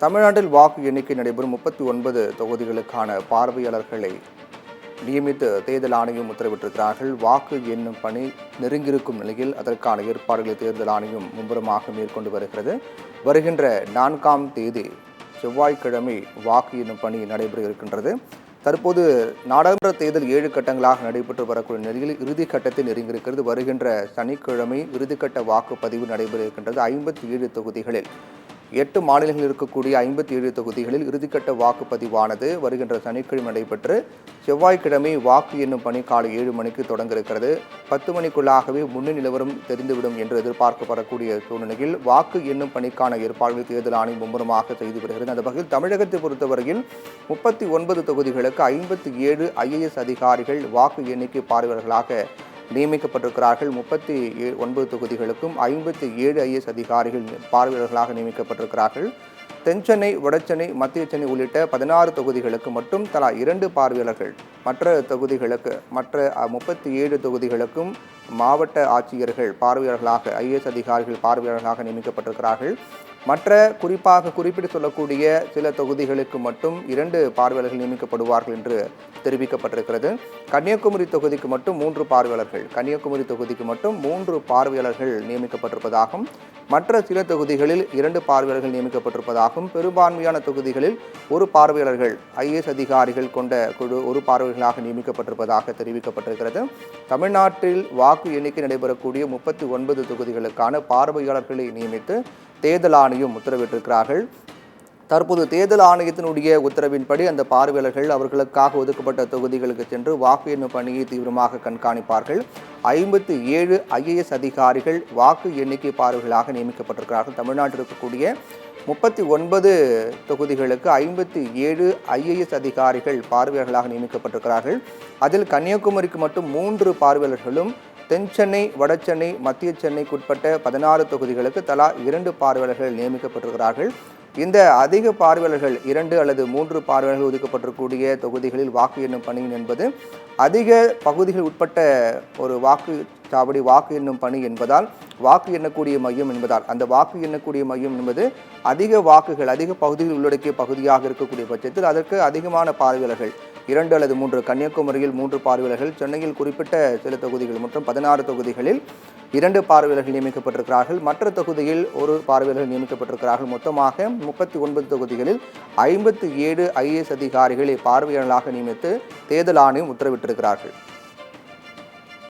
தமிழ்நாட்டில் வாக்கு எண்ணிக்கை நடைபெறும் 39 தொகுதிகளுக்கான பார்வையாளர்களை நியமித்து தேர்தல் ஆணையம் உத்தரவிட்டிருக்கிறார்கள். வாக்கு எண்ணும் பணி நெருங்கியிருக்கும் நிலையில் அதற்கான ஏற்பாடுகளை தேர்தல் ஆணையம் மும்முரமாக மேற்கொண்டு வருகிறது. வருகின்ற 4ஆம் தேதி செவ்வாய்க்கிழமை வாக்கு எண்ணும் பணி நடைபெற இருக்கின்றது. தற்போது நாடாளுமன்ற தேர்தல் 7 கட்டங்களாக நடைபெற்று வரக்கூடிய நிலையில் இறுதி கட்டத்தில் நெருங்கியிருக்கிறது. வருகின்ற சனிக்கிழமை இறுதிக்கட்ட வாக்குப்பதிவு நடைபெற இருக்கின்றது. 57 தொகுதிகளில் 8 மாநிலங்களில் இருக்கக்கூடிய 57 தொகுதிகளில் இறுதிக்கட்ட வாக்குப்பதிவானது வருகின்ற சனிக்கிழமை நடைபெற்று செவ்வாய்க்கிழமை வாக்கு எண்ணும் பணி காலை 7 மணிக்கு தொடங்க இருக்கிறது. 10 மணிக்குள்ளாகவே முன்னணி நிலவரம் தெரிந்துவிடும் என்று எதிர்பார்க்கப்படக்கூடிய சூழ்நிலையில் வாக்கு எண்ணும் பணிக்கான ஏற்பாடுகளை தேர்தல் ஆணையம் மும்முரமாக செய்து வருகிறது. அந்த வகையில் தமிழகத்தை பொறுத்தவரையில் 39 தொகுதிகளுக்கு 57 IAS அதிகாரிகள் வாக்கு எண்ணிக்கை பார்வையாளர்களாக நியமிக்கப்பட்டிருக்கிறார்கள். 39 தொகுதிகளுக்கும் 57 IAS அதிகாரிகள் பார்வையாளர்களாக நியமிக்கப்பட்டிருக்கிறார்கள். தென்சென்னை, வடசென்னை, மத்திய சென்னை உள்ளிட்ட 16 தொகுதிகளுக்கு மட்டும் தலா 2 பார்வையாளர்கள், மற்ற 37 தொகுதிகளுக்கும் மாவட்ட ஆட்சியர்கள் பார்வையாளர்களாக IAS அதிகாரிகள் பார்வையாளர்களாக நியமிக்கப்பட்டிருக்கிறார்கள். மற்ற குறிப்பாக குறிப்பிட்டு சொல்லக்கூடிய சில தொகுதிகளுக்கு மட்டும் 2 பார்வையாளர்கள் நியமிக்கப்படுவார்கள் என்று தெரிவிக்கப்பட்டிருக்கிறது. கன்னியாகுமரி தொகுதிக்கு மட்டும் 3 பார்வையாளர்கள், கன்னியாகுமரி தொகுதிக்கு மட்டும் 3 பார்வையாளர்கள் நியமிக்கப்பட்டிருப்பதாகவும், மற்ற சில தொகுதிகளில் 2 பார்வையாளர்கள் நியமிக்கப்பட்டிருப்பதாகவும், பெரும்பான்மையான தொகுதிகளில் 1 பார்வையாளர்கள் IAS அதிகாரிகள் கொண்ட குழு 1 பார்வையாளர்களாக நியமிக்கப்பட்டிருப்பதாக தெரிவிக்கப்பட்டிருக்கிறது. தமிழ்நாட்டில் வாக்கு எண்ணிக்கை நடைபெறக்கூடிய 39 தொகுதிகளுக்கான பார்வையாளர்களை நியமித்து தேர்தல் ஆணையம் உத்தரவிட்டிருக்கிறார்கள். தற்போது தேர்தல் ஆணையத்தினுடைய உத்தரவின்படி அந்த பார்வையாளர்கள் அவர்களுக்காக ஒதுக்கப்பட்ட தொகுதிகளுக்கு சென்று வாக்கு எண்ணும் பணியை தீவிரமாக கண்காணிப்பார்கள். 57 IAS அதிகாரிகள் வாக்கு எண்ணிக்கை பார்வைகளாக நியமிக்கப்பட்டிருக்கிறார்கள். தமிழ்நாட்டில் இருக்கக்கூடிய 39 தொகுதிகளுக்கு 57 IAS அதிகாரிகள் பார்வையாளர்களாக நியமிக்கப்பட்டிருக்கிறார்கள். அதில் கன்னியாகுமரிக்கு மட்டும் 3 பார்வையாளர்களும், தென்சென்னை, வடசென்னை, மத்திய சென்னைக்குட்பட்ட 16 தொகுதிகளுக்கு தலா 2 பார்வையாளர்கள் நியமிக்கப்பட்டிருக்கிறார்கள். இந்த அதிக பார்வையாளர்கள் 2 அல்லது 3 பார்வையாளர்கள் ஒதுக்கப்பட்டிருக்கக்கூடிய தொகுதிகளில் வாக்கு எண்ணும் பணி என்பது அதிக பகுதிகள் உட்பட்ட ஒரு வாக்குச்சாவடி வாக்கு எண்ணும் பணி என்பதால், வாக்கு எண்ணக்கூடிய மையம் என்பதால், அந்த வாக்கு எண்ணக்கூடிய மையம் என்பது அதிக வாக்குகள் அதிக பகுதிகள் உள்ளடக்கிய பகுதியாக இருக்கக்கூடிய பட்சத்தில் அதற்கு அதிகமான பார்வையாளர்கள் 2 அல்லது 3, கன்னியாகுமரியில் 3 பார்வையாளர்கள், சென்னையில் குறிப்பிட்ட சில தொகுதிகள் மற்றும் 16 தொகுதிகளில் 2 பார்வையாளர்கள் நியமிக்கப்பட்டிருக்கிறார்கள். மற்ற தொகுதியில் 1 பார்வையாளர்கள் நியமிக்கப்பட்டிருக்கிறார்கள். மொத்தமாக 39 தொகுதிகளில் 57 IAS அதிகாரிகளை பார்வையாளர்களாக நியமித்து தேர்தல் ஆணையம் உத்தரவிட்டிருக்கிறார்கள்.